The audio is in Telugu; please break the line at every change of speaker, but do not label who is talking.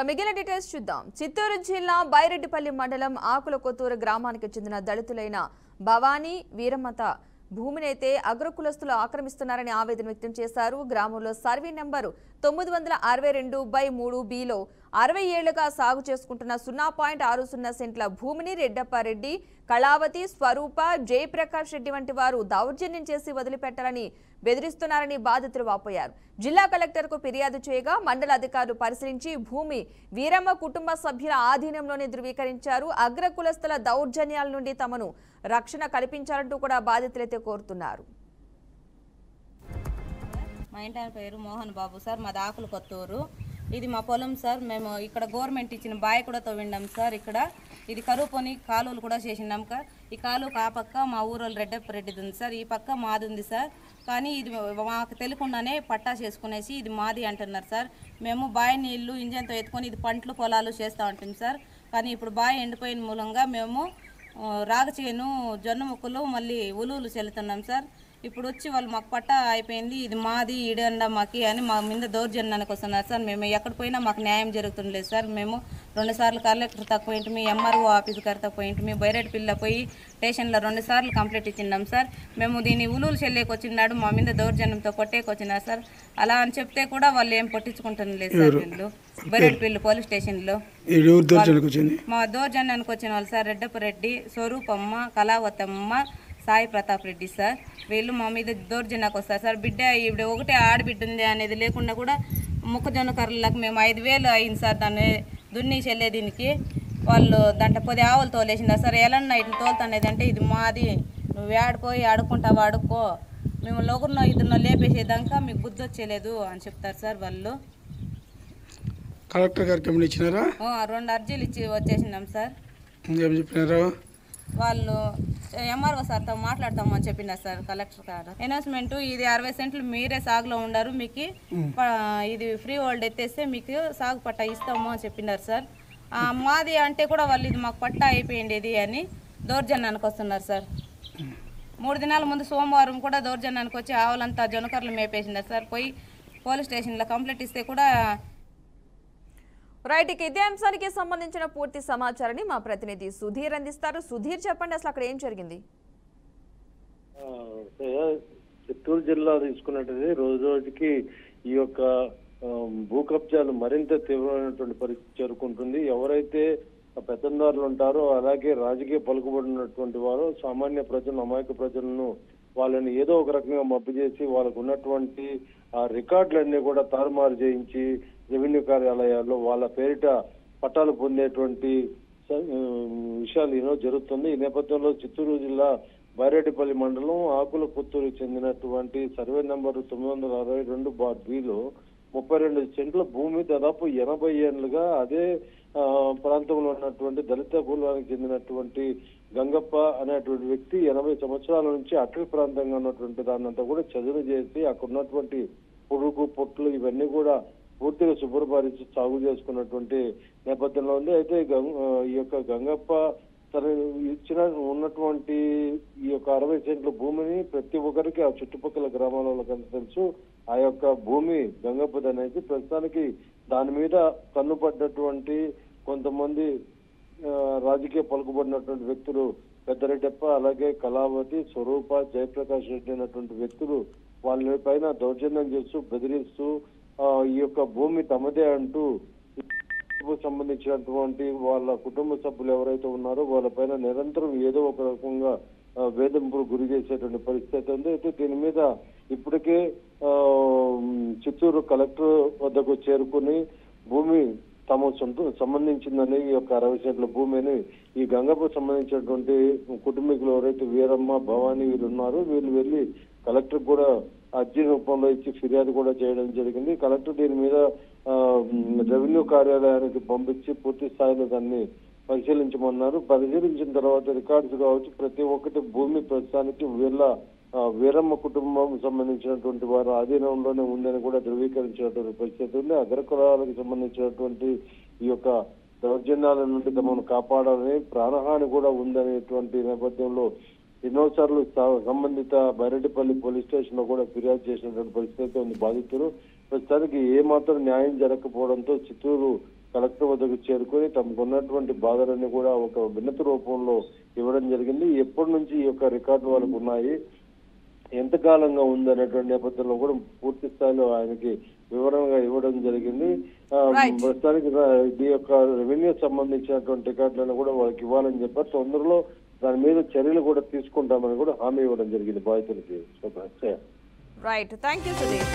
మిగిలిన డీటెయిల్స్ చూద్దాం. చిత్తూరు జిల్లా బైరెడ్డిపల్లి మండలం ఆకులకొత్తూరు గ్రామానికి చెందిన దళితులైన భవానీ వీరమ్మత భూమినైతే అగ్రకులస్తులు ఆక్రమిస్తున్నారని ఆవేదన వ్యక్తం చేశారు. గ్రామంలో సర్వే నంబరు 962/3Bలో 60 ఏళ్లుగా సాగు చేసుకుంటున్న 0.60 సెంట్ల భూమిని రెడ్డప్పారెడ్డి, కళావతి, స్వరూప, జయప్రకాష్ రెడ్డి వంటి వారు దౌర్జన్యం చేసి వదిలిపెట్టాలని బెదిరిస్తున్నారని బాధితులు వాపోయారు. జిల్లా కలెక్టర్కు ఫిర్యాదు చేయగా మండల అధికారులు పరిశీలించి భూమి వీరమ్మ కుటుంబ సభ్యుల ఆధీనంలోనే ధృవీకరించారు. అగ్రకులస్తుల దౌర్జన్యాల నుండి తమను రక్షణ కల్పించాలంటూ కూడా బాధితులైతే కోరుతున్నారు.
మా ఇంటి పేరు మోహన్ బాబు సార్, మాది ఆకులకొత్తూరు. ఇది మా పొలం సార్. మేము ఇక్కడ గవర్నమెంట్ ఇచ్చిన బాయ్ కూడా తవ్విండాం సార్. ఇక్కడ ఇది కరువు పని కాలువలు కూడా చేసినాం. ఈ కాలువకు ఆ పక్క మా ఊరోళ్ళు రెడ్డప్పరెడ్డిది ఉంది సార్, ఈ పక్క మాది ఉంది సార్. కానీ ఇది మాకు తెలియకుండానే పట్టా చేసుకునేసి ఇది మాది అంటున్నారు సార్. మేము బావి నీళ్లు ఇంజన్తో ఎత్తుకొని ఇది పంటలు పొలాలు చేస్తూ ఉంటాం సార్. కానీ ఇప్పుడు బావి ఎండిపోయిన మూలంగా మేము రాగచేను, జొన్న ముక్కలు, మళ్ళీ ఉలువులు చెల్లుతున్నాం సార్. ఇప్పుడు వచ్చి వాళ్ళు మాకు పట్టా అయిపోయింది, ఇది మాది ఈడండా మాకి అని మా మీద దౌర్జన్యానికి వస్తున్నారు సార్. మేము ఎక్కడ పోయినా మాకు న్యాయం జరుగుతుండలేదు సార్. మేము 2 సార్లు కలెక్టర్ తక్కువ పోయింటిమి, ఎంఆర్ఓ ఆఫీస్ గారి తక్కువ పోయింటిమి, బైరెడ్డిపల్లిలో పోయి స్టేషన్లో 2 సార్లు కంప్లైంట్ ఇచ్చిన్నాం సార్. మేము దీన్ని ఉలువులు చెల్లేకి వచ్చినాడు, మా మీద దౌర్జన్యంతో కొట్టేకి వచ్చినారు సార్. అలా అని చెప్తే కూడా వాళ్ళు ఏం పట్టించుకుంటున్నారు సార్. వీళ్ళు బైరెడ్డిపల్లి పోలీస్ స్టేషన్లో మా దౌర్జన్యానికి వచ్చిన వాళ్ళు సార్ రెడ్డప్పరెడ్డి, స్వరూపమ్మ, కళావతమ్మ, సాయి ప్రతాప్ రెడ్డి సార్. వీళ్ళు మా మీద దౌర్జన్యానికి వస్తారు సార్. బిడ్డ ఇప్పుడు ఒకటే ఆడబిడ్డ ఉంది అనేది లేకుండా కూడా మొక్కజొన్న కర్రలకు మేము 5,000 అయింది సార్ దాన్ని దున్ని చెల్లే దీనికి. వాళ్ళు దాంట్లో 10 ఆవులు తోలేసిందా సార్. ఎలాన్నా ఇట్లా తోలుతానేది అంటే ఇది మాది, నువ్వు ఆడిపోయి ఆడుకుంటావు ఆడుకో, మేము ఒకరినో ఇద్దరినో లేపేసేదాకా మీకు బుద్ధి వచ్చేలేదు అని చెప్తారు సార్ వాళ్ళు.
కలెక్టర్ గారికి ఏమైనా ఇచ్చినారా?
2 అర్జీలు ఇచ్చి వచ్చేసినాం సార్.
ఏం చెప్పినారు
వాళ్ళు? ఎంఆర్ఓ సార్తో మాట్లాడతామని చెప్పినారు సార్ కలెక్టర్ గారు. అనౌన్స్మెంట్ ఇది 60 సెంట్లు మీరే సాగులో ఉండారు, మీకు ఇది ఫ్రీ హోల్డ్ ఎత్తేస్తే మీకు సాగు పట్టా ఇస్తాము అని చెప్పినారు సార్. మాది అంటే కూడా వాళ్ళు ఇది మాకు పట్టా అయిపోయింది అని దౌర్జన్యానికి వస్తున్నారు సార్. 3 దినాల ముందు సోమవారం కూడా దౌర్జన్యానికి వచ్చి ఆవులంతా జొన్నకర్రలు మేపేసినారు సార్. పోయి పోలీస్ స్టేషన్లో కంప్లైంట్ ఇస్తే కూడా
రైట్. ఇదే అంశానికి సంబంధించిన పూర్తి సమాచారాన్ని మా ప్రతినిధి సుధీర్ అందిస్తారు. సుధీర్, చెప్పండి అసలు అక్కడ ఏం జరిగింది?
చిత్తూరు జిల్లా తీసుకున్నట్టు రోజు రోజుకి ఈ యొక్క భూ కబ్జాలు మరింత తీవ్రమైనటువంటి పరిస్థితి చేరుకుంటుంది. ఎవరైతే పెత్తందారులు ఉంటారో అలాగే రాజకీయ పలుకుబడినటువంటి వారు సామాన్య ప్రజలను, అమాయక ప్రజలను వాళ్ళని ఏదో ఒక రకంగా మబ్బు చేసి వాళ్ళకు ఉన్నటువంటి ఆ రికార్డులన్నీ కూడా తారుమారు చేయించి రెవెన్యూ కార్యాలయాల్లో వాళ్ళ పేరిట పట్టాలు పొందేటువంటి విషయాలు ఎన్నో జరుగుతుంది. ఈ నేపథ్యంలో చిత్తూరు జిల్లా బైరెడ్డిపల్లి మండలం ఆకులకొత్తూరుకు చెందినటువంటి సర్వే నంబరు 962/Bలో 32 సెంట్ల భూమి దాదాపు 80 ఏళ్లుగా అదే ప్రాంతంలో ఉన్నటువంటి దళిత కులానికి చెందినటువంటి గంగప్ప అనేటువంటి వ్యక్తి 80 సంవత్సరాల నుంచి అటవీ ప్రాంతంగా ఉన్నటువంటి దాన్నంతా కూడా చదును చేసి అక్కడ ఉన్నటువంటి పురుగు పొట్లు ఇవన్నీ కూడా పూర్తిగా శుభ్రపరిచి సాగు చేసుకున్నటువంటి నేపథ్యంలో ఉంది. అయితే ఈ యొక్క గంగప్ప తన ఉన్నటువంటి ఈ యొక్క 60 సెంట్ల భూమిని ప్రతి ఒక్కరికి ఆ చుట్టుపక్కల గ్రామాలలో కనుక తెలుసు. ఆ యొక్క భూమి గంగప్పది అనేది ప్రస్తుతానికి దాని మీద కన్నుపడ్డటువంటి కొంతమంది రాజకీయ పలుకుబడినటువంటి వ్యక్తులు పెద్దరెడ్డప్ప, అలాగే కళావతి, స్వరూప, జయప్రకాష్ రెడ్డి అనేటువంటి వ్యక్తులు వాళ్ళ పైన దౌర్జన్యం చేస్తూ బెదిరిస్తూ ఈ యొక్క భూమి తమదే అంటూ సంబంధించినటువంటి వాళ్ళ కుటుంబ సభ్యులు ఎవరైతే ఉన్నారో వాళ్ళ పైన నిరంతరం ఏదో ఒక రకంగా వేధింపులు గురి చేసేటువంటి పరిస్థితి ఉంది. అయితే దీని మీద ఇప్పటికే చిత్తూరు కలెక్టర్ వద్దకు చేరుకుని భూమి తమ సంబంధించిందని ఈ యొక్క 60 సెంట్ల భూమిని ఈ గంగకు సంబంధించినటువంటి కుటుంబీకులు ఎవరైతే వీరమ్మ, భవానీ వీరు ఉన్నారో వీళ్ళు వెళ్ళి కలెక్టర్ కూడా అర్జీ రూపంలో ఇచ్చి ఫిర్యాదు కూడా చేయడం జరిగింది. కలెక్టర్ దీని మీద రెవెన్యూ కార్యాలయానికి పంపించి పూర్తి స్థాయిలో దాన్ని పరిశీలించమన్నారు. పరిశీలించిన తర్వాత రికార్డ్స్ కావచ్చు ప్రతి ఒక్కటి భూమి ప్రస్తుతానికి వీరమ్మ కుటుంబం సంబంధించినటువంటి వారి ఆధీనంలోనే ఉందని కూడా ధృవీకరించినటువంటి పరిస్థితి ఉంది. అగ్రకులాలకు సంబంధించినటువంటి ఈ యొక్క దౌర్జన్యాల నుండి తమను కాపాడాలని, ప్రాణహాని కూడా ఉందనేటువంటి నేపథ్యంలో ఎన్నోసార్లు సంబంధిత బైరెడ్డిపల్లి పోలీస్ స్టేషన్ లో కూడా ఫిర్యాదు చేసినటువంటి పరిస్థితి ఉంది బాధితులు. ప్రస్తుతానికి ఏ మాత్రం న్యాయం జరగకపోవడంతో చిత్తూరు కలెక్టర్ వద్దకు చేరుకొని తమకు ఉన్నటువంటి బాధలన్నీ కూడా ఒక వినతి రూపంలో ఇవ్వడం జరిగింది. ఎప్పటి నుంచి ఈ యొక్క రికార్డు వాళ్ళకు ఉన్నాయి, ఎంతకాలంగా ఉంది అనేటువంటి నేపథ్యంలో కూడా పూర్తి స్థాయిలో ఆయనకి వివరంగా ఇవ్వడం జరిగింది. ప్రస్తుతానికి ఈ యొక్క రెవెన్యూ సంబంధించినటువంటి రికార్డులను కూడా వాళ్ళకి ఇవ్వాలని చెప్పారు. తొందరలో దాని మీద చర్యలు కూడా తీసుకుంటామని కూడా హామీ ఇవ్వడం జరిగింది బాధితులకి.
Right, thank you Sudheer.